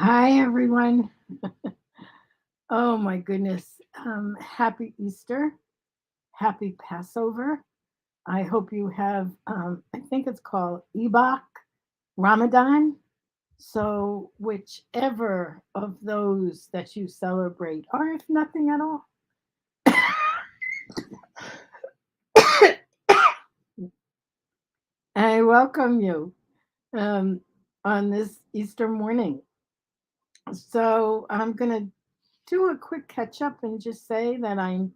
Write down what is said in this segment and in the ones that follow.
Hi, everyone. Oh, my goodness. Happy Easter. Happy Passover. I hope you have, I think it's called Ebach Ramadan. So, whichever of those that you celebrate, or if nothing at all, I welcome you um, on this Easter morning. So, I'm going to do a quick catch up and just say that I'm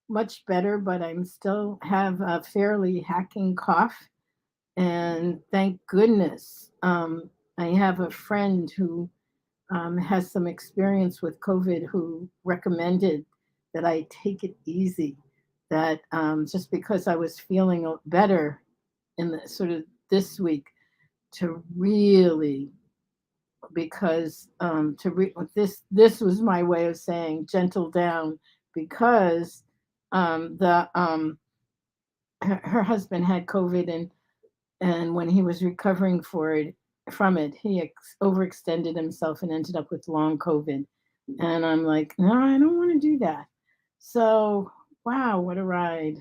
much better, but I'm still have a fairly hacking cough. And thank goodness, I have a friend who has some experience with COVID who recommended that I take it easy. That just because I was feeling better in the sort of this week, to really this was my way of saying gentle down because the her husband had COVID, and when he was recovering from it, he overextended himself and ended up with long COVID. And I'm like, no, I don't want to do that. So, wow, what a ride.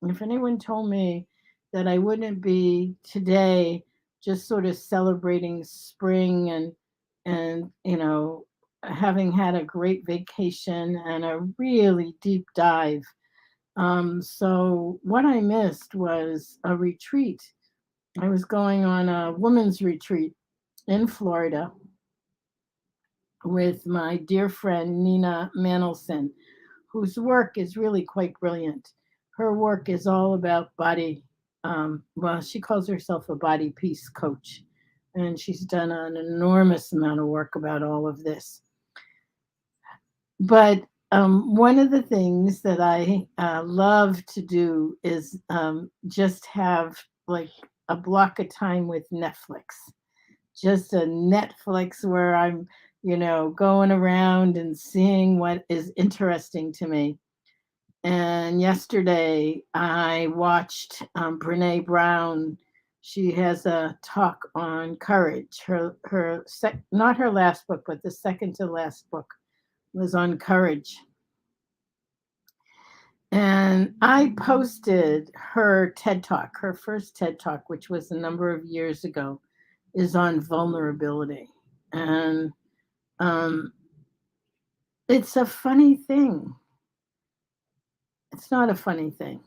If anyone told me that I wouldn't be today just sort of celebrating spring and having had a great vacation and a really deep dive. So what I missed was a retreat. I was going on a women's retreat in Florida with my dear friend Nina Manelson, whose work is really quite brilliant. Her work is all about body. Well, she calls herself a body peace coach, and she's done an enormous amount of work about all of this. But one of the things that I love to do is just have like a block of time with Netflix, just a Netflix where I'm, going around and seeing what is interesting to me. And yesterday I watched Brene Brown. She has a talk on courage. Not her last book, but the second to last book was on courage. And I posted her TED Talk, her first TED Talk, which was a number of years ago, is on vulnerability. And um, it's a funny thing. It's not a funny thing.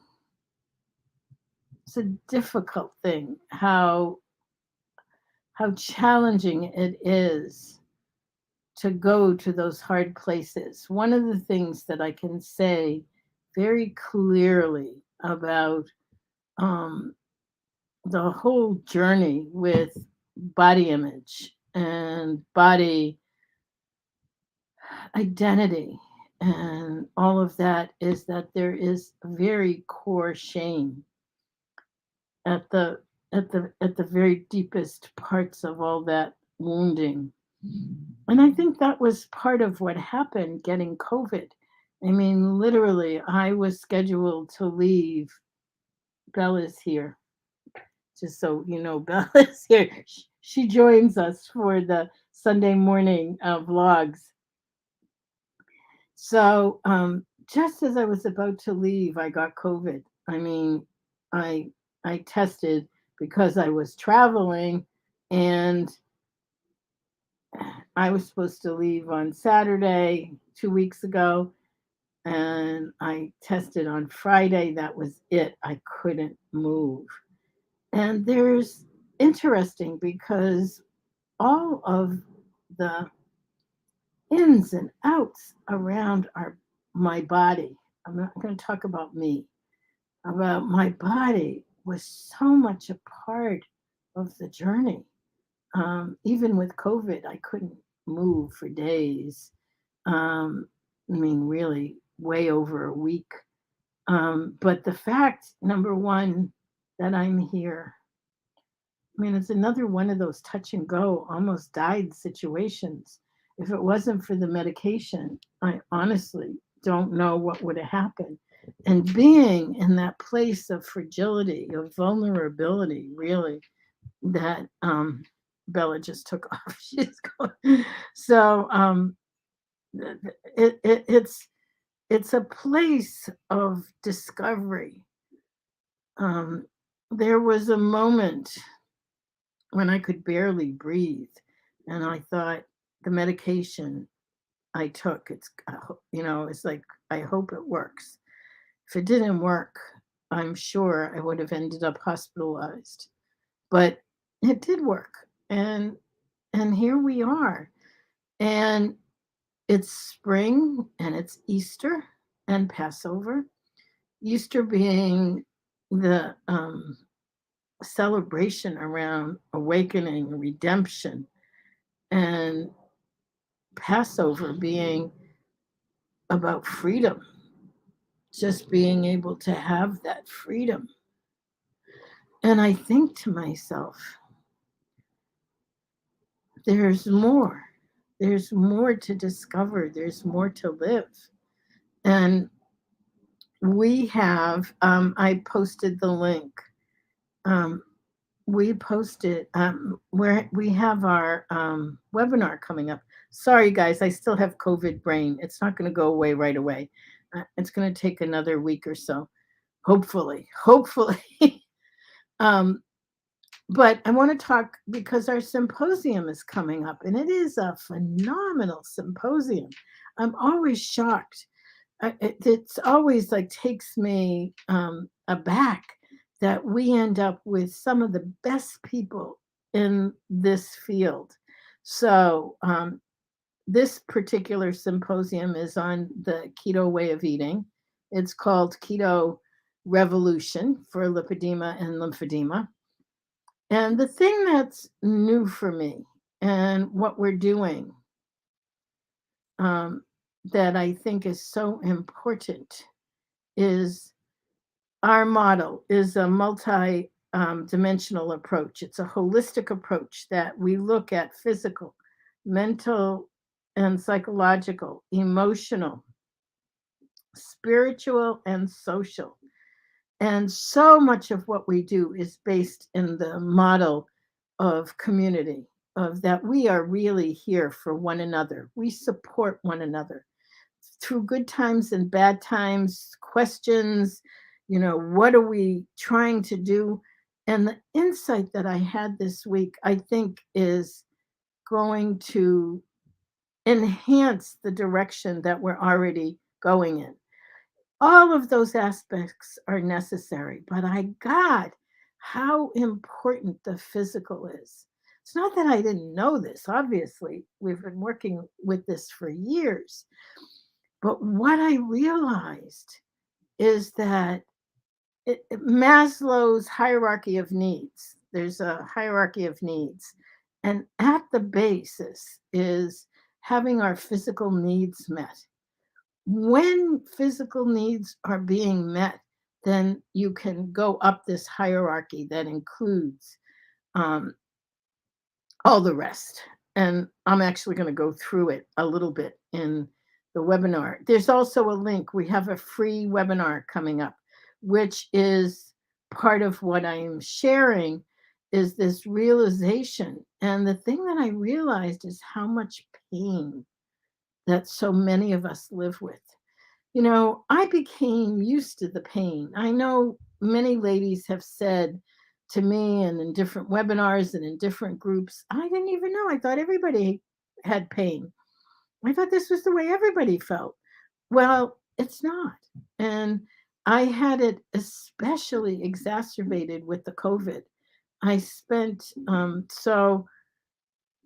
It's a difficult thing how challenging it is to go to those hard places. One of the things that I can say very clearly about um, the whole journey with body image and body identity and all of that is that there is very core shame at the very deepest parts of all that wounding. And I think that was part of what happened getting COVID. I mean, literally, I was scheduled to leave. Bella's here, just so you know. Bella's here. She joins us for the Sunday morning vlogs. So just as I was about to leave, I got COVID. I mean, I I tested because I was traveling, and I was supposed to leave on Saturday 2 weeks ago, and I tested on Friday. That was it. I couldn't move. And there's interesting because all of the ins and outs around my body. I'm not going to talk about me. About my body was so much a part of the journey. Even with COVID, I couldn't move for days. I mean, really, way over a week. But the fact, number one, that I'm here, I mean, it's another one of those touch and go, almost died situations. If it wasn't for the medication, I honestly don't know what would have happened. And being in that place of fragility, of vulnerability, really, that Bella just took off. She's going. So it, it it's it's a place of discovery. Um, there was a moment when I could barely breathe, and I thought the medication I took, it's like I hope it works. If it didn't work, I'm sure I would have ended up hospitalized. But it did work, and here we are. And it's spring, and it's Easter and Passover. Easter being the celebration around awakening, redemption, and Passover being about freedom, just being able to have that freedom. And I think to myself, there's more. There's more to discover, there's more to live. And we have, I posted the link. Um, we posted where we have our webinar coming up. Sorry, guys, I still have COVID brain. It's not going to go away right away. It's going to take another week or so, hopefully. um, but I want to talk because our symposium is coming up, and it is a phenomenal symposium. I'm always shocked. It's always like takes me aback that we end up with some of the best people in this field. So this particular symposium is on the keto way of eating. It's called Keto Revolution for Lipedema and Lymphedema. And the thing that's new for me and what we're doing um, that I think is so important is our model is a multi dimensional approach. It's a holistic approach that we look at physical, mental, and psychological, emotional, spiritual, and social. And so much of what we do is based in the model of community, of that we are really here for one another. We support one another through good times and bad times, questions, what are we trying to do? And the insight that I had this week, I think, is going to enhance the direction that we're already going in. All of those aspects are necessary, but I got how important the physical is. It's not that I didn't know this. Obviously, we've been working with this for years. But what I realized is that Maslow's hierarchy of needs, there's a hierarchy of needs. And at the basis is having our physical needs met. When physical needs are being met, then you can go up this hierarchy that includes um, all the rest. And I'm actually going to go through it a little bit in the webinar. There's also a link. We have a free webinar coming up, which is part of what I'm sharing is this realization. And the thing that I realized is how much pain that so many of us live with. I became used to the pain. I know many ladies have said to me and in different webinars and in different groups, I didn't even know. I thought everybody had pain. I thought this was the way everybody felt. Well, it's not. And I had it especially exacerbated with the COVID. I spent, um,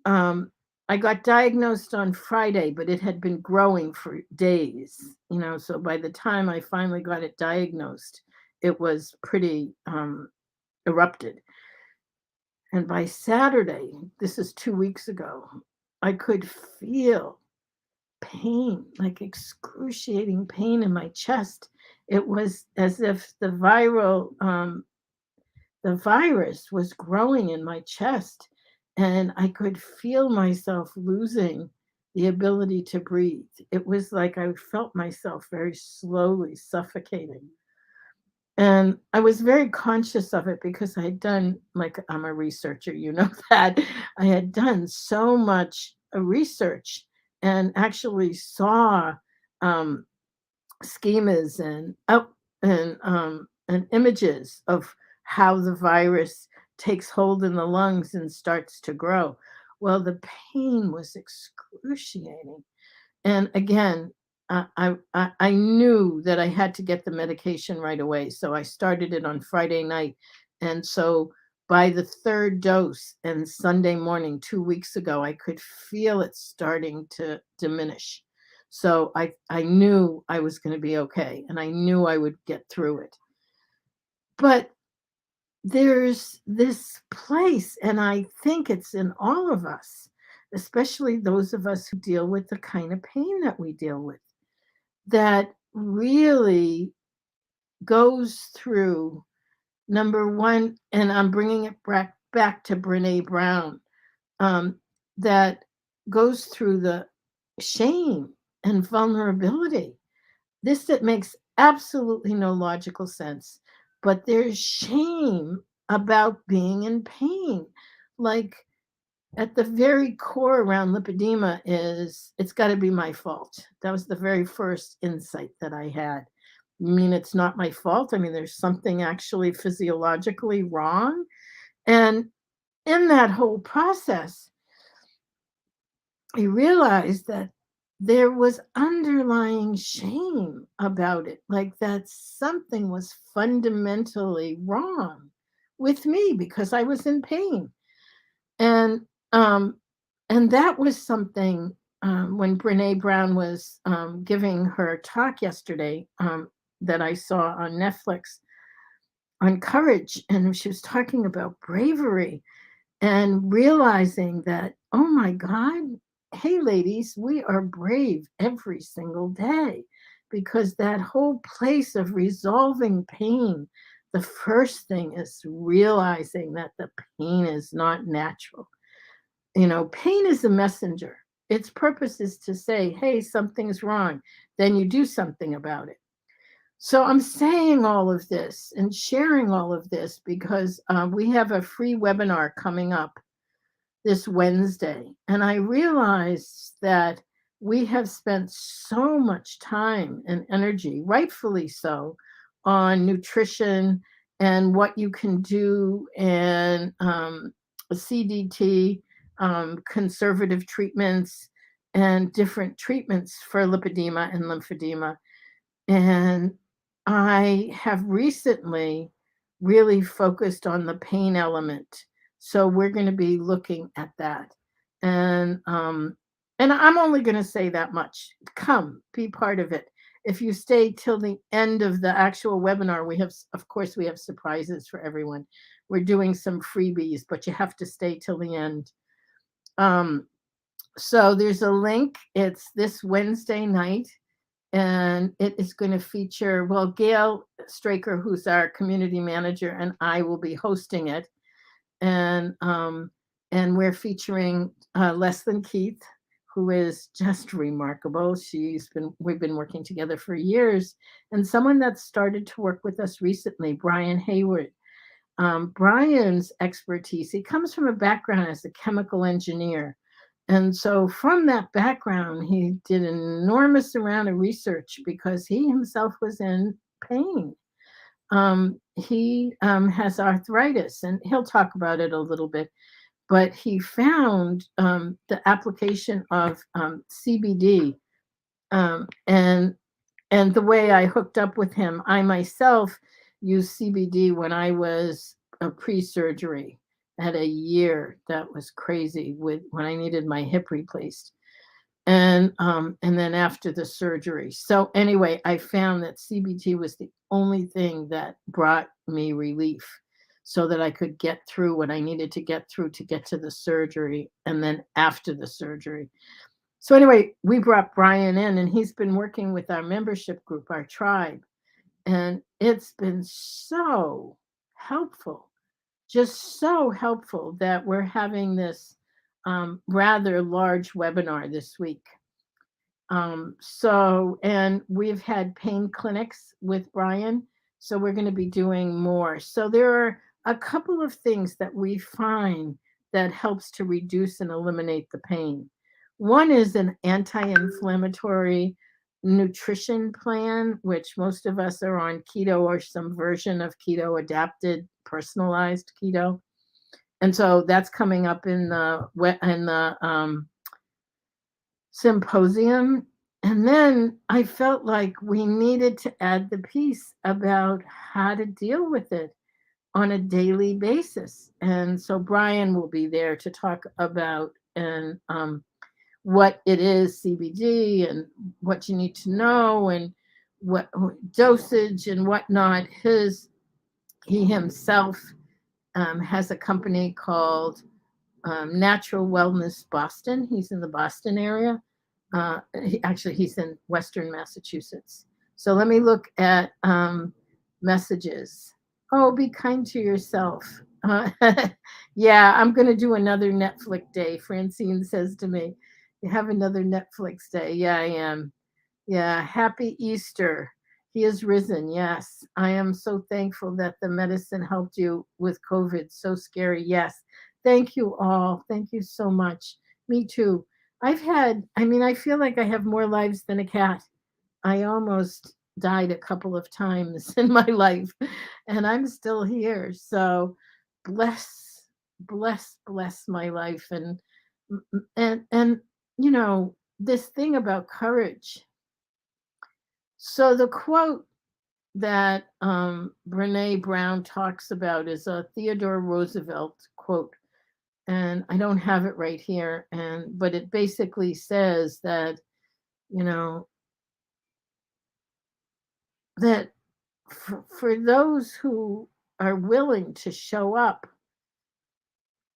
I got diagnosed on Friday, but it had been growing for days, so by the time I finally got it diagnosed, it was pretty erupted. And by Saturday, this is 2 weeks ago, I could feel pain, like excruciating pain in my chest. It was as if the virus was growing in my chest, and I could feel myself losing the ability to breathe. It was like I felt myself very slowly suffocating. And I was very conscious of it because I had done, like, I'm a researcher, you know that. I had done so much research and actually saw um, schemas and images of how the virus takes hold in the lungs and starts to grow. Well, the pain was excruciating. And again, I knew that I had to get the medication right away, so I started it on Friday night, and so by the 3rd dose and Sunday morning 2 weeks ago, I could feel it starting to diminish. So I knew I was gonna be okay, and I knew I would get through it. But there's this place, and I think it's in all of us, especially those of us who deal with the kind of pain that we deal with, that really goes through number one, and I'm bringing it back to Brene Brown, um, that goes through the shame and vulnerability. This that makes absolutely no logical sense, but there's shame about being in pain. Like, at the very core around lipedema is it's got to be my fault. That was the very first insight that I had. I mean, it's not my fault. I mean, there's something actually physiologically wrong. And in that whole process, I realized that there was underlying shame about it, like that something was fundamentally wrong with me because I was in pain. And um, and that was something when Brene Brown was giving her talk yesterday that I saw on Netflix on courage, and she was talking about bravery and realizing that, oh my God, hey, ladies, we are brave every single day because that whole place of resolving pain, the first thing is realizing that the pain is not natural. You know, pain is a messenger. Its purpose is to say, hey, something's wrong. Then you do something about it. So I'm saying all of this and sharing all of this because we have a free webinar coming up this Wednesday. And I realized that we have spent so much time and energy, rightfully so, on nutrition and what you can do and CDT, conservative treatments, and different treatments for lipedema and lymphedema. And I have recently really focused on the pain element. So we're going to be looking at that. And and I'm only going to say that much. Come, be part of it. If you stay till the end of the actual webinar, we have, of course, we have surprises for everyone. We're doing some freebies, but you have to stay till the end. Um, so there's a link. It's this Wednesday night, and it is going to feature, well, Gail Straker, who's our community manager, and I will be hosting it. And we're featuring Less Than Keith, who is just remarkable. We've been working together for years, and someone that started to work with us recently, Brian Hayward. Brian's expertise, he comes from a background as a chemical engineer. And so from that background, he did an enormous amount of research because he himself was in pain. He has arthritis, and he'll talk about it a little bit. But he found the application of CBD, and the way I hooked up with him, I myself used CBD when I was a pre-surgery. I had a year that was crazy with when I needed my hip replaced, and then after the surgery. So anyway, I found that CBD was the only thing that brought me relief, so that I could get through what I needed to get through to get to the surgery, and then after the surgery. So anyway, we brought Brian in, and he's been working with our membership group, our tribe, and it's been so helpful, just so helpful that we're having this rather large webinar this week. And we've had pain clinics with Brian. So we're going to be doing more. So there are a couple of things that we find that helps to reduce and eliminate the pain. One is an anti-inflammatory nutrition plan, which most of us are on keto or some version of keto, adapted, personalized keto. And so that's coming up in the symposium. And then I felt like we needed to add the piece about how to deal with it on a daily basis. And so Brian will be there to talk about and what it is, CBD, and what you need to know, and what dosage and whatnot. He himself has a company called Natural Wellness Boston. He's in the Boston area. He's in Western Massachusetts. So let me look at messages. Oh, be kind to yourself. Yeah, I'm going to do another Netflix day. Francine says to me, "You have another Netflix day." Yeah, I am. Yeah, happy Easter. He is risen. Yes, I am so thankful that the medicine helped you with COVID. So scary. Yes. Thank you all. Thank you so much. Me too. I feel like I have more lives than a cat. I almost died a couple of times in my life, and I'm still here. So bless, bless my life. And, this thing about courage. So the quote that Brene Brown talks about is a Theodore Roosevelt quote, and I don't have it right here, but it basically says that you know that for those who are willing to show up,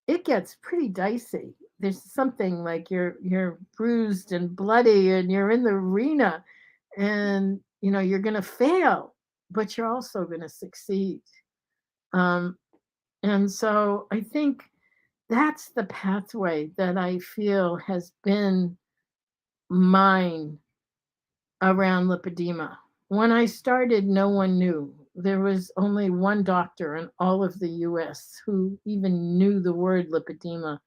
it gets pretty dicey. There's something like you're bruised and bloody, and you're in the arena, and you're gonna fail, but you're also gonna succeed. Um, And so I think that's the pathway that I feel has been mine around lipedema. When I started, no one knew. There was only one doctor in all of the US who even knew the word lipedema.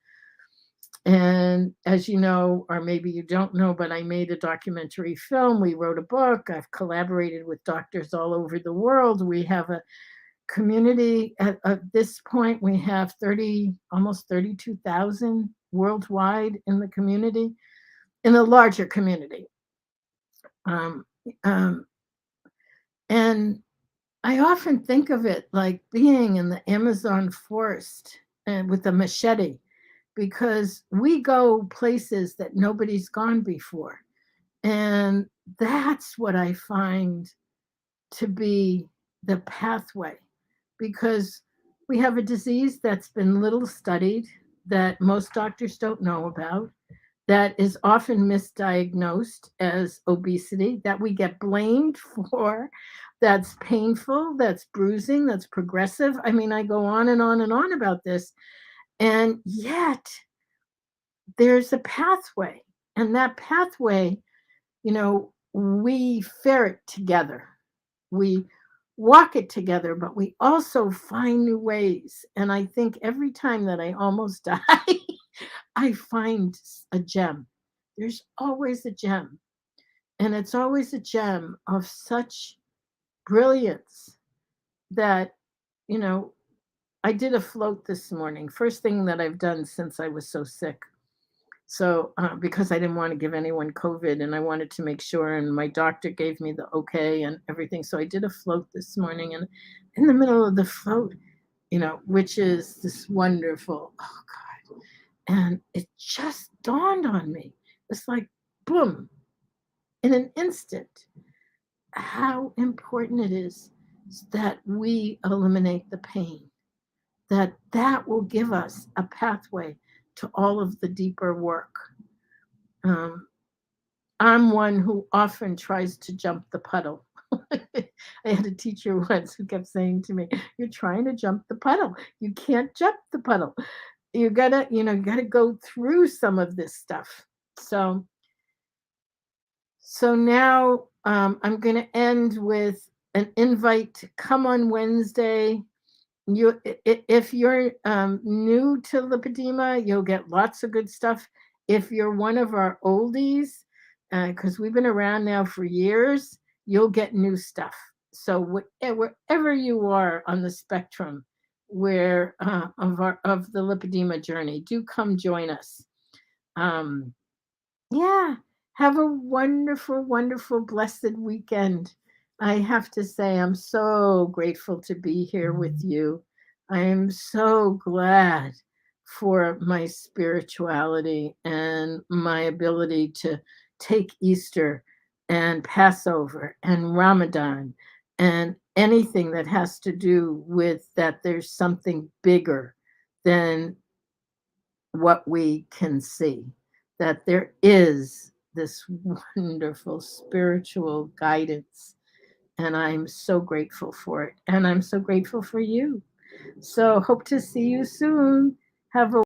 And as you know, or maybe you don't know, but I made a documentary film. We wrote a book. I've collaborated with doctors all over the world. We have a community at this point. We have almost 32,000 worldwide in the community, in the larger community. um, um, and I often think of it like being in the Amazon forest and with a machete, because we go places that nobody's gone before, and that's what I find to be the pathway, because we have a disease that's been little studied, that most doctors don't know about, that is often misdiagnosed as obesity, that we get blamed for, that's painful, that's bruising, that's progressive. I mean, I go on and on and on about this. And yet there's a pathway. And that pathway, we ferret together. We walk it together, but we also find new ways. And I think every time that I almost die, I find a gem. There's always a gem. And it's always a gem of such brilliance that, you know, I did a float this morning. First thing that I've done since I was so sick. So, because I didn't want to give anyone COVID, and I wanted to make sure, and my doctor gave me the okay and everything. So I did a float this morning, and in the middle of the float, which is this wonderful, oh God, and it just dawned on me. It's like, boom, in an instant, how important it is that we eliminate the pain, that will give us a pathway to all of the deeper work. Um, I'm one who often tries to jump the puddle. I had a teacher once who kept saying to me, "You're trying to jump the puddle. You can't jump the puddle. You gotta go through some of this stuff." So, so now I'm going to end with an invite to come on Wednesday. If you're new to lipedema, you'll get lots of good stuff. If you're one of our oldies, because we've been around now for years, you'll get new stuff. So wherever you are on the spectrum, where of the lipedema journey, do come join us. Um, yeah. Have a wonderful, wonderful, blessed weekend. I have to say, I'm so grateful to be here with you. I am so glad for my spirituality and my ability to take Easter and Passover and Ramadan and anything that has to do with that there's something bigger than what we can see, that there is this wonderful spiritual guidance. And I'm so grateful for it. And I'm so grateful for you. So, hope to see you soon. Have a